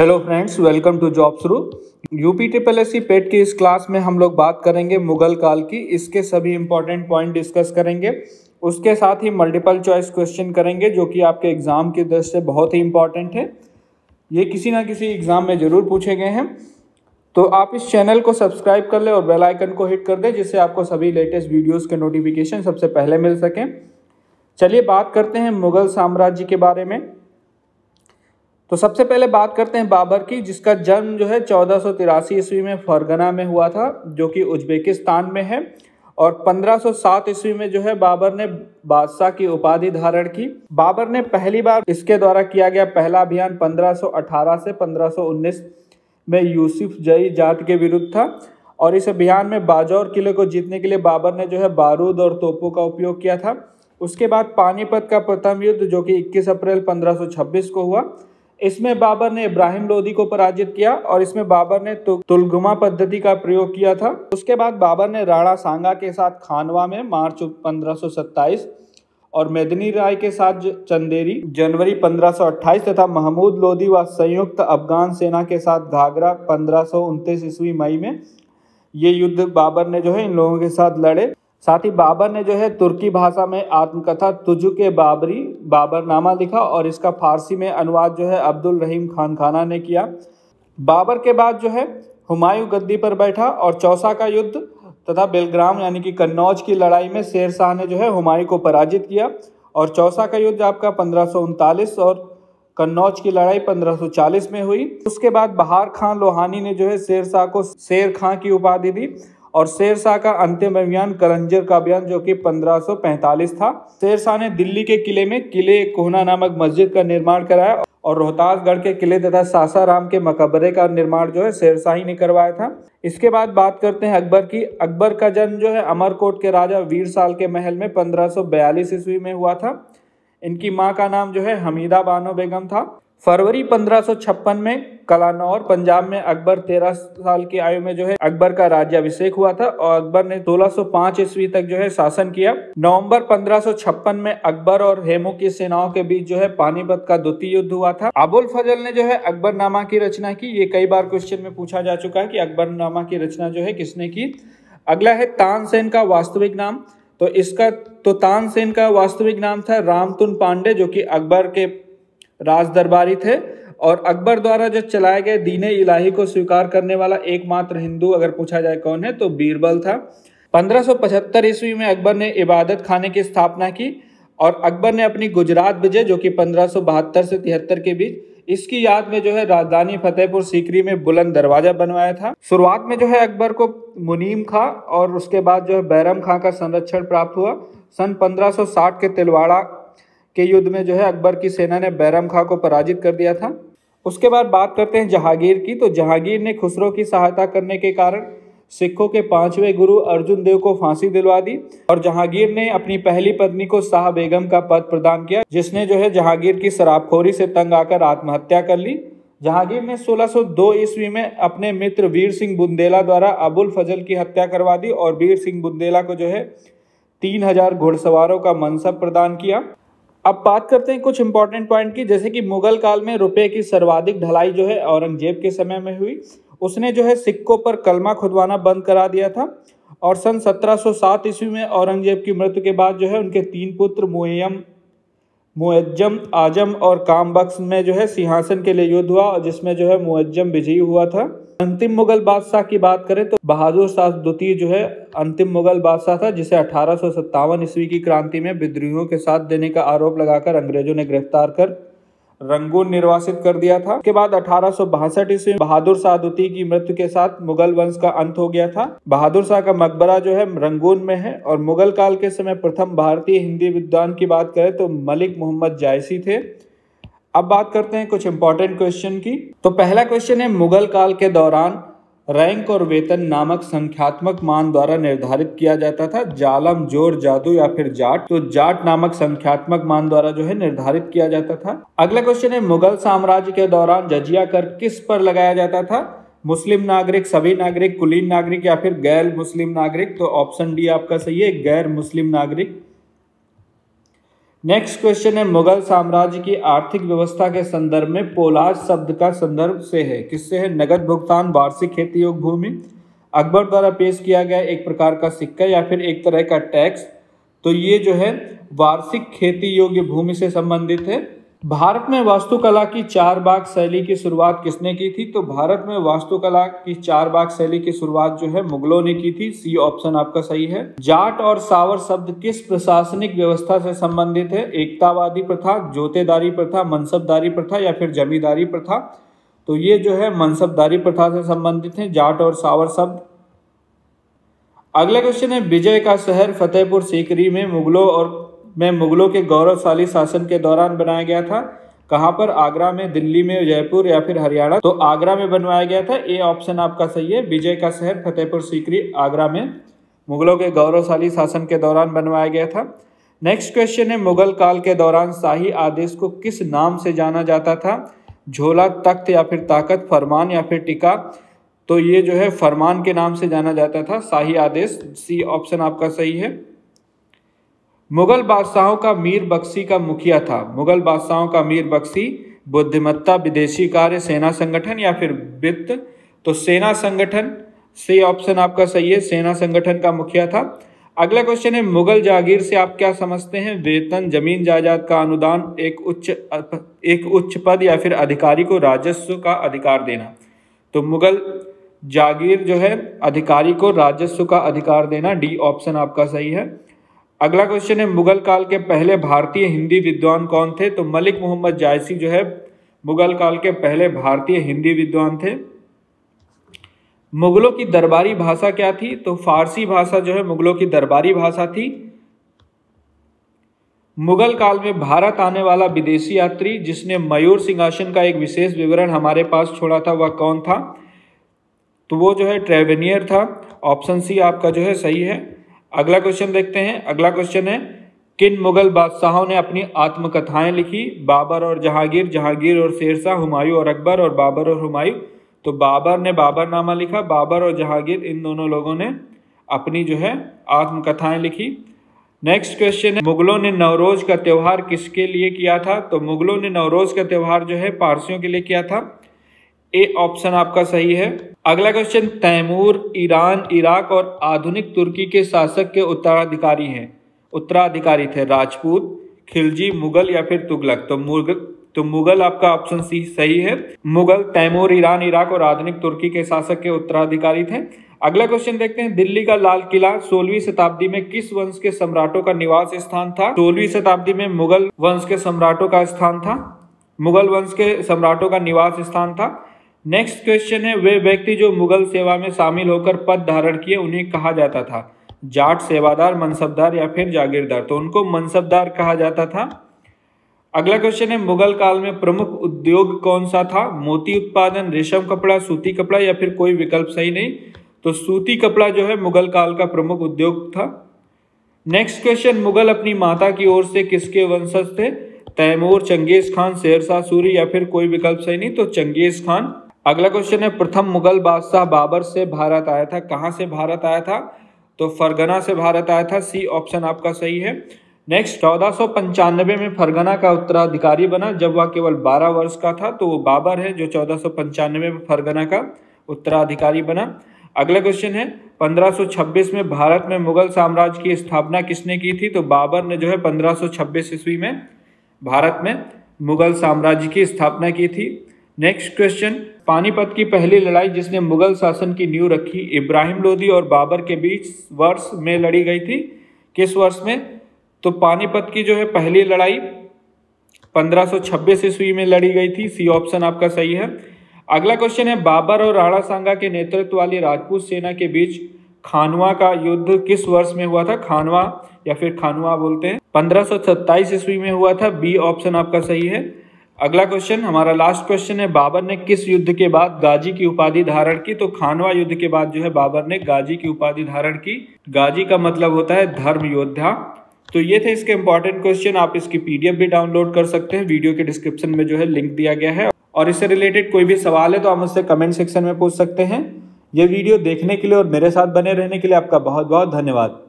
Hello friends, welcome to Jobsaroo. UP triple S C PET की इस class में हम लोग बात करेंगे मुगल काल की। इसके सभी इंपॉर्टेंट पॉइंट डिस्कस करेंगे। उसके साथ ही मल्टीपल चॉइस क्वेश्चन करेंगे जो कि आपके एग्जाम की दृष्टि से बहुत ही इंपॉर्टेंट है। ये किसी ना किसी एग्जाम में ज़रूर पूछे गए हैं। तो आप इस चैनल को सब्सक्राइब कर लें और बेल आइकन को हिट कर दें, जिससे आपको सभी लेटेस्ट वीडियोज़ के नोटिफिकेशन सबसे पहले मिल सकें। चलिए बात करते हैं मुगल साम्राज्य के बारे में। तो सबसे पहले बात करते हैं बाबर की, जिसका जन्म जो है 1483 ईस्वी में फरगना में हुआ था, जो कि उज्बेकिस्तान में है। और 1507 ईस्वी में जो है बाबर ने बादशाह की उपाधि धारण की। बाबर ने पहली बार इसके द्वारा किया गया पहला अभियान 1518 से 1519 में यूसुफ जई जाट के विरुद्ध था। और इस अभियान में बाजौर किले को जीतने के लिए बाबर ने जो है बारूद और तोपों का उपयोग किया था। उसके बाद पानीपत का प्रथम युद्ध, जो कि 21 अप्रैल 1526 को हुआ, इसमें बाबर ने इब्राहिम लोदी को पराजित किया और इसमें बाबर ने तुलगुमा पद्धति का प्रयोग किया था। उसके बाद बाबर ने राणा सांगा के साथ खानवा में मार्च 1527 और मेदिनी राय के साथ चंदेरी जनवरी 1528 तथा महमूद लोदी व संयुक्त अफगान सेना के साथ घाघरा 1529 ईस्वी मई में ये युद्ध बाबर ने जो है इन लोगों के साथ लड़े। साथ ही बाबर ने जो है तुर्की भाषा में आत्मकथा तुजुक बाबरी बाबरनामा लिखा और इसका फारसी में अनुवाद जो है अब्दुल रहीम खानखाना ने किया। बाबर के बाद जो है हुमायूं गद्दी पर बैठा और चौसा का युद्ध तथा बेलग्राम यानी कि कन्नौज की लड़ाई में शेर शाह ने जो है हुमायूं को पराजित किया। और चौसा का युद्ध आपका 1539 और कन्नौज की लड़ाई 1540 में हुई। उसके बाद बहार खान लोहानी ने जो है शेर शाह को शेर खां की उपाधि दी। और शेर शाह का अंतिम अभियान करंजर का अभियान, जो कि 1545 था। शेर शाह ने दिल्ली के किले में किले कोहना नामक मस्जिद का निर्माण कराया और रोहतासगढ़ के किले तथा सासाराम के मकबरे का निर्माण जो है शेर शाह ही ने करवाया था। इसके बाद बात करते हैं अकबर की। अकबर का जन्म जो है अमरकोट के राजा वीरसाल के महल में 1542 ईस्वी में हुआ था। इनकी माँ का नाम जो है हमीदा बानो बेगम था। फरवरी 1556 में कलानौर पंजाब में अकबर 13 साल की आयु में जो है अकबर का राज्याभिषेक हुआ था और अकबर ने 1605 ईस्वी तक जो है शासन किया। नवंबर 1556 में अकबर और हेमू की सेनाओं के बीच जो है पानीपत का द्वितीय युद्ध हुआ था। अबुल फजल ने जो है अकबरनामा की रचना की। ये कई बार क्वेश्चन में पूछा जा चुका है कि अकबरनामा की रचना जो है किसने की। अगला है तानसेन का वास्तविक नाम। तो तानसेन का वास्तविक नाम था रामतुन पांडे, जो कि अकबर के राज दरबारी थे और अकबर द्वारा जो चलाए गए दीने इलाही को स्वीकार करने वाला एकमात्र हिंदू अगर पूछा जाए कौन है तो बीरबल था। 1575 ईस्वी में अकबर ने इबादत खाने की स्थापना की और अकबर ने अपनी गुजरात विजय, जो कि 1572 से 73 के बीच, इसकी याद में जो है राजधानी फतेहपुर सीकरी में बुलंद दरवाजा बनवाया था। शुरुआत में जो है अकबर को मुनीम खां और उसके बाद जो है बैरम खां का संरक्षण प्राप्त हुआ। सन 1560 के तिलवाड़ा के युद्ध में जो है अकबर की सेना ने बैरम खां को पराजित कर दिया था। उसके बाद बात करते हैं जहांगीर की। तो जहांगीर ने खुसरो की सहायता करने के कारण सिखों के 5वें गुरु अर्जुन देव को फांसी दिलवा दी और जहांगीर ने अपनी पहली पत्नी को शाह बेगम का पद प्रदान किया, जिसने जो है जहांगीर की शराबखोरी से तंग आकर आत्महत्या कर ली। जहांगीर ने 1602 ईस्वी में अपने मित्र वीर सिंह बुंदेला द्वारा अबुल फजल की हत्या करवा दी और वीर सिंह बुंदेला को जो है 3000 घुड़सवारों का मनसब प्रदान किया। अब बात करते हैं कुछ इंपॉर्टेंट पॉइंट की, जैसे कि मुगल काल में रुपए की सर्वाधिक ढलाई जो है औरंगजेब के समय में हुई। उसने जो है सिक्कों पर कलमा खुदवाना बंद करा दिया था। और सन 1707 ईस्वी में औरंगजेब की मृत्यु के बाद जो है उनके 3 पुत्र मुअज्जम, आजम और कामबख्श में जो है सिंहासन के लिए युद्ध हुआ और जिसमें जो है मुअज्जम विजयी हुआ था। अंतिम मुगल बादशाह की बात करें तो बहादुर शाह द्वितीय जो है अंतिम मुगल बादशाह था, जिसे 1857 ईस्वी की क्रांति में विद्रोहियों के साथ देने का आरोप लगाकर अंग्रेजों ने गिरफ्तार कर रंगून निर्वासित कर दिया था। उसके बाद 1862 ईस्वी में बहादुर शाह द्वितीय की मृत्यु के साथ मुगल वंश का अंत हो गया था। बहादुर शाह का मकबरा जो है रंगून में है। और मुगल काल के समय प्रथम भारतीय हिंदी विद्वान की बात करें तो मलिक मोहम्मद जायसी थे। अब बात करते हैं कुछ इंपॉर्टेंट क्वेश्चन की। तो पहला क्वेश्चन है, मुगल काल के दौरान रैंक और वेतन नामक संख्यात्मक मान द्वारा निर्धारित किया जाता था। जालम, जोर, जादू या फिर जाट। तो जाट नामक संख्यात्मक मान द्वारा जो है निर्धारित किया जाता था। अगला क्वेश्चन है, मुगल साम्राज्य के दौरान जजिया कर किस पर लगाया जाता था? मुस्लिम नागरिक, सभी नागरिक, कुलीन नागरिक या फिर गैर मुस्लिम नागरिक। तो ऑप्शन डी आपका सही है, गैर मुस्लिम नागरिक। नेक्स्ट क्वेश्चन है, मुगल साम्राज्य की आर्थिक व्यवस्था के संदर्भ में पोलाद शब्द का संदर्भ से है, किससे है? नगद भुगतान, वार्षिक खेती योग्य भूमि, अकबर द्वारा पेश किया गया एक प्रकार का सिक्का, या फिर एक तरह का टैक्स। तो ये जो है वार्षिक खेती योग्य भूमि से संबंधित है। भारत में वास्तुकला की चारबाग शैली की शुरुआत किसने की थी? तो भारत में वास्तुकला की चारबाग शैली की शुरुआत जो है मुगलों ने की थी। सी ऑप्शन आपका सही है। जाट और सावर शब्द किस प्रशासनिक व्यवस्था से संबंधित है? एकतावादी प्रथा, जोतेदारी प्रथा, मनसबदारी प्रथा, या फिर जमींदारी प्रथा। तो ये जो है मनसबदारी प्रथा से संबंधित है, जाट और सावर शब्द। अगला क्वेश्चन है, विजय का शहर फतेहपुर सीकरी में मुगलों के गौरवशाली शासन के दौरान बनाया गया था। कहां पर? आगरा में, दिल्ली में, जयपुर, या फिर हरियाणा। तो आगरा में बनवाया गया था। ए ऑप्शन आपका सही है। विजय का शहर फतेहपुर सीकरी आगरा में मुगलों के गौरवशाली शासन के दौरान बनवाया गया था। नेक्स्ट क्वेश्चन है, मुगल काल के दौरान शाही आदेश को किस नाम से जाना जाता था? झोला, तख्त, या फिर ताकत, फरमान, या फिर टिका। तो ये जो है फरमान के नाम से जाना जाता था, शाही आदेश। सी ऑप्शन आपका सही है। मुगल बादशाहों का मीर बख्शी का मुखिया था। मुगल बादशाहों का मीर बख्शी बुद्धिमत्ता, विदेशी कार्य, सेना संगठन, या फिर वित्त। तो सेना संगठन, सी ऑप्शन आपका सही है। सेना संगठन का मुखिया था। अगला क्वेश्चन है, मुगल जागीर से आप क्या समझते हैं? वेतन, जमीन जायदाद का अनुदान, एक उच्च पद, या फिर अधिकारी को राजस्व का अधिकार देना। तो मुगल जागीर जो है अधिकारी को राजस्व का अधिकार देना। डी ऑप्शन आपका सही है। अगला क्वेश्चन है, मुगल काल के पहले भारतीय हिंदी विद्वान कौन थे? तो मलिक मोहम्मद जायसी जो है मुगल काल के पहले भारतीय हिंदी विद्वान थे। मुगलों की दरबारी भाषा क्या थी? तो फारसी भाषा जो है मुगलों की दरबारी भाषा थी। मुगल काल में भारत आने वाला विदेशी यात्री जिसने मयूर सिंहासन का एक विशेष विवरण हमारे पास छोड़ा था वह कौन था? तो वो जो है ट्रेवेनियर था। ऑप्शन सी आपका जो है सही है। अगला क्वेश्चन देखते हैं। अगला क्वेश्चन है, किन मुगल बादशाहों ने अपनी आत्मकथाएं लिखी? बाबर और जहांगीर, जहांगीर और शेरशाह, हुमायूं और अकबर, और बाबर और हुमायूं। तो बाबर ने बाबरनामा लिखा। बाबर और जहांगीर इन दोनों लोगों ने अपनी जो है आत्मकथाएं लिखी। नेक्स्ट क्वेश्चन है, मुगलों ने नवरोज का त्यौहार किसके लिए किया था? तो मुगलों ने नवरोज का त्यौहार जो है पारसियों के लिए किया था। ए ऑप्शन आपका सही है। अगला क्वेश्चन, तैमूर ईरान, इराक और आधुनिक तुर्की के शासक के उत्तराधिकारी थे। राजपूत, खिलजी, मुगल, या फिर तुगलक। तो मुगल आपका ऑप्शन सी सही है। मुगल तैमूर ईरान, इराक और आधुनिक तुर्की के शासक के उत्तराधिकारी थे। अगला क्वेश्चन देखते हैं, दिल्ली का लाल किला 16वीं शताब्दी में किस वंश के सम्राटों का निवास स्थान था? 16वीं शताब्दी में मुगल वंश के सम्राटों का स्थान था। मुगल वंश के सम्राटों का निवास स्थान था। नेक्स्ट क्वेश्चन है, वे व्यक्ति जो मुगल सेवा में शामिल होकर पद धारण किए उन्हें कहा जाता था? जाट, सेवादार, मनसबदार, या फिर जागीरदार। तो उनको मनसबदार कहा जाता था। अगला क्वेश्चन है, मुगल काल में प्रमुख उद्योग कौन सा था? मोती उत्पादन, रेशम कपड़ा, सूती कपड़ा, या फिर कोई विकल्प सही नहीं। तो सूती कपड़ा जो है मुगल काल का प्रमुख उद्योग था। नेक्स्ट क्वेश्चन, मुगल अपनी माता की ओर से किसके वंशज थे? तैमूर, चंगेज खान, शेरशाह सूरी, या फिर कोई विकल्प सही नहीं। तो चंगेज खान। अगला क्वेश्चन है, प्रथम मुगल बादशाह बाबर से भारत आया था। कहां से भारत आया था? तो फरगना से भारत आया था। सी ऑप्शन आपका सही है। नेक्स्ट, 1495 में फरगना का उत्तराधिकारी बना जब वह केवल 12 वर्ष का था। तो वो बाबर है जो 1495 में फरगना का उत्तराधिकारी बना। अगला क्वेश्चन है, 1526 में भारत में मुगल साम्राज्य की स्थापना किसने की थी? तो बाबर ने जो है 1526 ईस्वी में भारत में मुगल साम्राज्य की स्थापना की थी। नेक्स्ट क्वेश्चन, पानीपत की पहली लड़ाई जिसने मुगल शासन की नींव रखी इब्राहिम लोदी और बाबर के बीच वर्ष में लड़ी गई थी। किस वर्ष में? तो पानीपत की जो है पहली लड़ाई 1526 ईस्वी में लड़ी गई थी। सी ऑप्शन आपका सही है। अगला क्वेश्चन है, बाबर और राणा सांगा के नेतृत्व वाली राजपूत सेना के बीच खानवा का युद्ध किस वर्ष में हुआ था? खानवा या फिर खानुआ बोलते हैं। 1527 ईस्वी में हुआ था। बी ऑप्शन आपका सही है। अगला क्वेश्चन, हमारा लास्ट क्वेश्चन है, बाबर ने किस युद्ध के बाद गाजी की उपाधि धारण की? तो खानवा युद्ध के बाद जो है बाबर ने गाजी की उपाधि धारण की। गाजी का मतलब होता है धर्म योद्धा। तो ये थे इसके इंपॉर्टेंट क्वेश्चन। आप इसकी पीडीएफ भी डाउनलोड कर सकते हैं। वीडियो के डिस्क्रिप्शन में जो है लिंक दिया गया है। और इससे रिलेटेड कोई भी सवाल है तो आप मुझसे कमेंट सेक्शन में पूछ सकते हैं। ये वीडियो देखने के लिए और मेरे साथ बने रहने के लिए आपका बहुत बहुत धन्यवाद।